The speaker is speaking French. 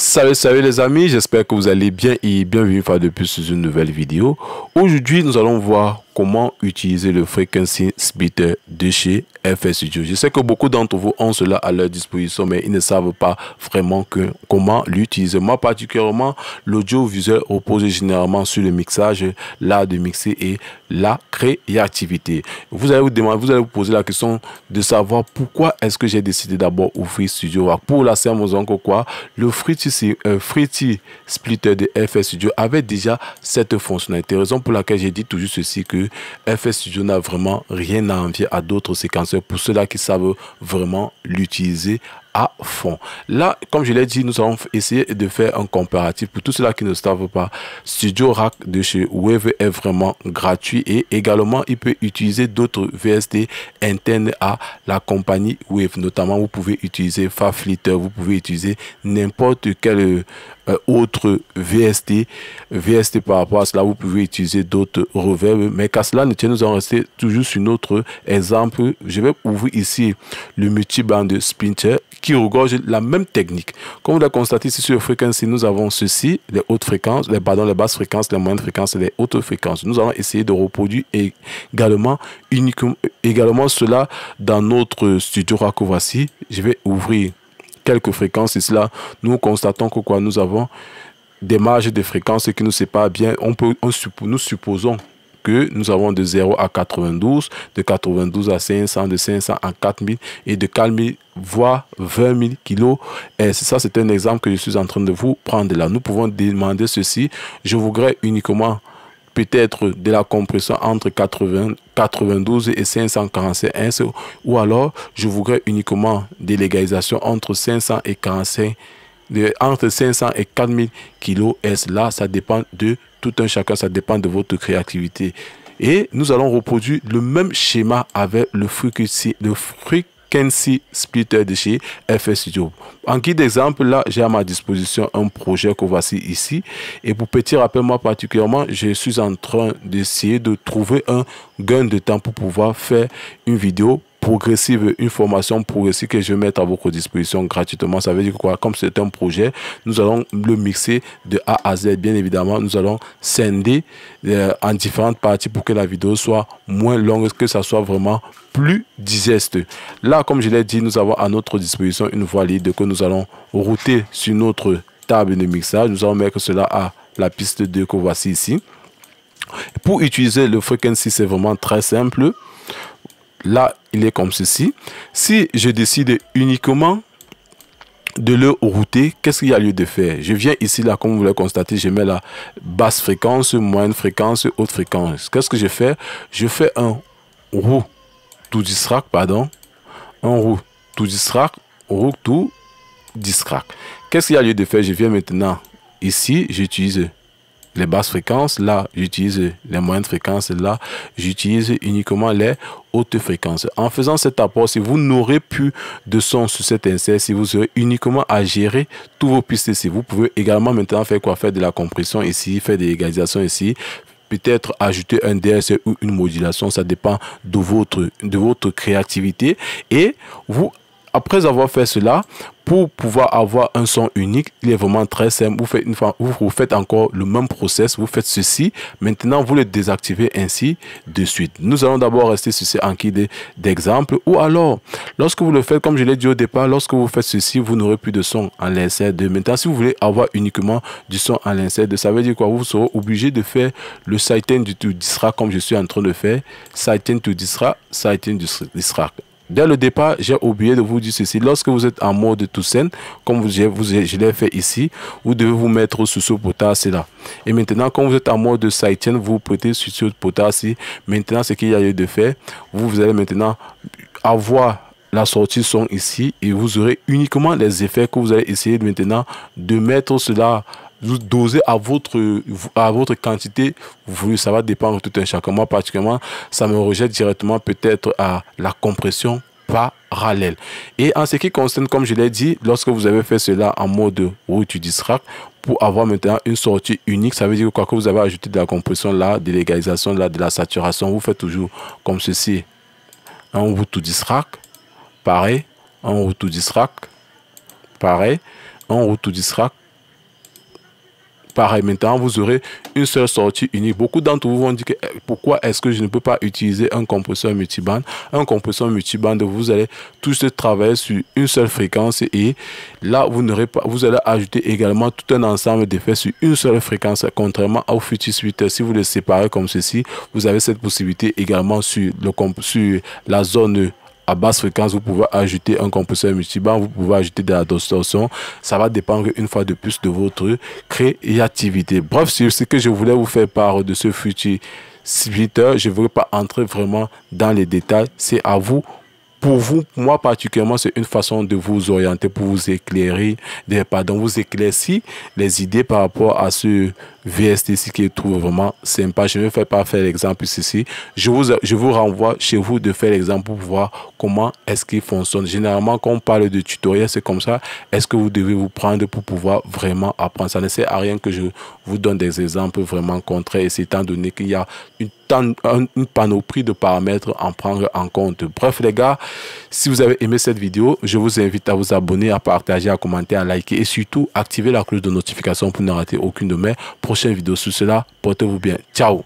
Salut les amis, j'espère que vous allez bien et bienvenue une fois de plus sur une nouvelle vidéo. Aujourd'hui, nous allons voir comment utiliser le Frequency Splitter de chez FL Studio. Je sais que beaucoup d'entre vous ont cela à leur disposition, mais ils ne savent pas vraiment comment l'utiliser. Moi, particulièrement, l'audiovisuel repose généralement sur le mixage, l'art de mixer et la créativité. Vous allez vous poser la question de savoir pourquoi est-ce que j'ai décidé d'abord ouvrir Studio Rack. Pour la simple raison que quoi, le Frequency Splitter de FL Studio avait déjà cette fonctionnalité. Raison pour laquelle j'ai dit toujours ceci, que FL Studio n'a vraiment rien à envier à d'autres séquenceurs pour ceux-là qui savent vraiment l'utiliser à fond. Là, comme je l'ai dit, nous allons essayer de faire un comparatif. Pour tous ceux-là qui ne savent pas, Studio Rack de chez Wave est vraiment gratuit et également il peut utiliser d'autres VST internes à la compagnie Wave. Notamment, vous pouvez utiliser Faflitter, vous pouvez utiliser n'importe quel autre VST par rapport à cela. Vous pouvez utiliser d'autres reverbs, mais qu'à cela ne tient, nous allons rester toujours sur notre exemple. Je vais ouvrir ici le multiband de Splitter qui regorge la même technique. Comme vous l'avez constaté ici sur le Frequency, nous avons ceci, les hautes fréquences, les basses fréquences, les moyennes fréquences et les hautes fréquences. Nous allons essayer de reproduire également cela dans notre Studio Rack. Voici, je vais ouvrir quelques fréquences ici là. Nous constatons que quoi, nous avons des marges de fréquences qui nous séparent bien. Nous supposons que nous avons de 0 à 92, de 92 à 500, de 500 à 4000 et de 4000 voire 20 000 kilos. Et ça, c'est un exemple que je suis en train de vous prendre là. Nous pouvons demander ceci. Je voudrais uniquement peut-être de la compression entre 92 et 545 Hz, ou alors je voudrais uniquement des légalisations entre 500 et 45, entre 500 et 4000 kHz. Là, ça dépend de tout un chacun, ça dépend de votre créativité. Et nous allons reproduire le même schéma avec le Frequency Splitter de chez FL Studio. En guide d'exemple, là, j'ai à ma disposition un projet que voici ici. Et pour petit rappel, moi particulièrement, je suis en train d'essayer de trouver un gain de temps pour pouvoir faire une vidéo progressive, une formation progressive que je vais mettre à votre disposition gratuitement. Ça veut dire quoi? Comme c'est un projet, nous allons le mixer de A à Z. Bien évidemment, nous allons scinder en différentes parties pour que la vidéo soit moins longue, que ça soit vraiment plus digeste. Là, comme je l'ai dit, nous avons à notre disposition une voie libre que nous allons router sur notre table de mixage. Nous allons mettre cela à la piste 2 que voici ici. Pour utiliser le Frequency, c'est vraiment très simple. Là, il est comme ceci. Si je décide uniquement de le router, qu'est-ce qu'il y a lieu de faire? Je viens ici, là, comme vous l'avez constaté, je mets la basse fréquence, moyenne fréquence, haute fréquence. Qu'est-ce que je fais? Je fais un route to distract, pardon. Un route to distract, route to distract. Qu'est-ce qu'il y a lieu de faire? Je viens maintenant ici, j'utilise les basses fréquences, là j'utilise les moyennes fréquences, là j'utilise uniquement les hautes fréquences. En faisant cet apport, si vous n'aurez plus de son sur cet insert, si vous aurez uniquement à gérer tous vos pistes ici, vous pouvez également maintenant faire quoi? Faire de la compression ici, faire des égalisations ici, peut-être ajouter un DSR ou une modulation, ça dépend de votre créativité. Et vous, après avoir fait cela, pour pouvoir avoir un son unique, il est vraiment très simple. Vous faites encore le même process, vous faites ceci. Maintenant, vous le désactivez ainsi de suite. Nous allons d'abord rester sur ce guide d'exemple. Ou alors, lorsque vous le faites, comme je l'ai dit au départ, lorsque vous faites ceci, vous n'aurez plus de son en l'insert 2. Maintenant, si vous voulez avoir uniquement du son en l'insert 2, ça veut dire quoi? Vous serez obligé de faire le sighting to distract comme je suis en train de faire. Sighting to distract, sighting to distract. Dès le départ, j'ai oublié de vous dire ceci. Lorsque vous êtes en mode tout scène, comme je l'ai fait ici, vous devez vous mettre sur ce potasse là. Et maintenant, quand vous êtes en mode sidechain, vous prêtez sur ce potasse. Maintenant, ce qu'il y a lieu de faire, vous allez maintenant avoir la sortie son ici et vous aurez uniquement les effets que vous allez essayer maintenant de mettre cela. Vous dosez à votre quantité voulue. Ça va dépendre de tout un chacun. Moi particulièrement, ça me rejette directement peut-être à la compression parallèle. Et en ce qui concerne, comme je l'ai dit, lorsque vous avez fait cela en mode route to distract, pour avoir maintenant une sortie unique, ça veut dire quoi? Que vous avez ajouté de la compression là, de l'égalisation là, de la saturation, vous faites toujours comme ceci. Un route to distract, pareil, un route to distract, pareil, un route to distract, pareil. Maintenant, vous aurez une seule sortie unique. Beaucoup d'entre vous vont dire que pourquoi est-ce que je ne peux pas utiliser un compresseur multiband? Un compresseur multiband, vous allez tous travailler sur une seule fréquence et là, vous allez ajouter également tout un ensemble d'effets sur une seule fréquence. Contrairement au Future Suite, si vous les séparez comme ceci, vous avez cette possibilité également sur la zone à basse fréquence. Vous pouvez ajouter un compresseur multiband, vous pouvez ajouter de la distorsion. Ça va dépendre une fois de plus de votre créativité. Bref, c'est ce que je voulais vous faire part de ce Future Suite. Je ne veux pas entrer vraiment dans les détails. C'est à vous. Pour vous, moi particulièrement, c'est une façon de vous orienter, pour vous éclairer, vous éclaircir les idées par rapport à ce VST qui est trouve vraiment sympa. Je ne vais pas faire l'exemple ici. Je vous renvoie chez vous de faire l'exemple pour voir comment est-ce qu'il fonctionne. Généralement, quand on parle de tutoriel, c'est comme ça. Est-ce que vous devez vous prendre pour pouvoir vraiment apprendre? Ça ne sert à rien que je vous donne des exemples vraiment contraires, et c'est étant donné qu'il y a une panoplie de paramètres à prendre en compte. Bref les gars, si vous avez aimé cette vidéo, je vous invite à vous abonner, à partager, à commenter, à liker et surtout activer la cloche de notification pour ne rater aucune de mes prochaines vidéos. Sur cela, portez-vous bien. Ciao.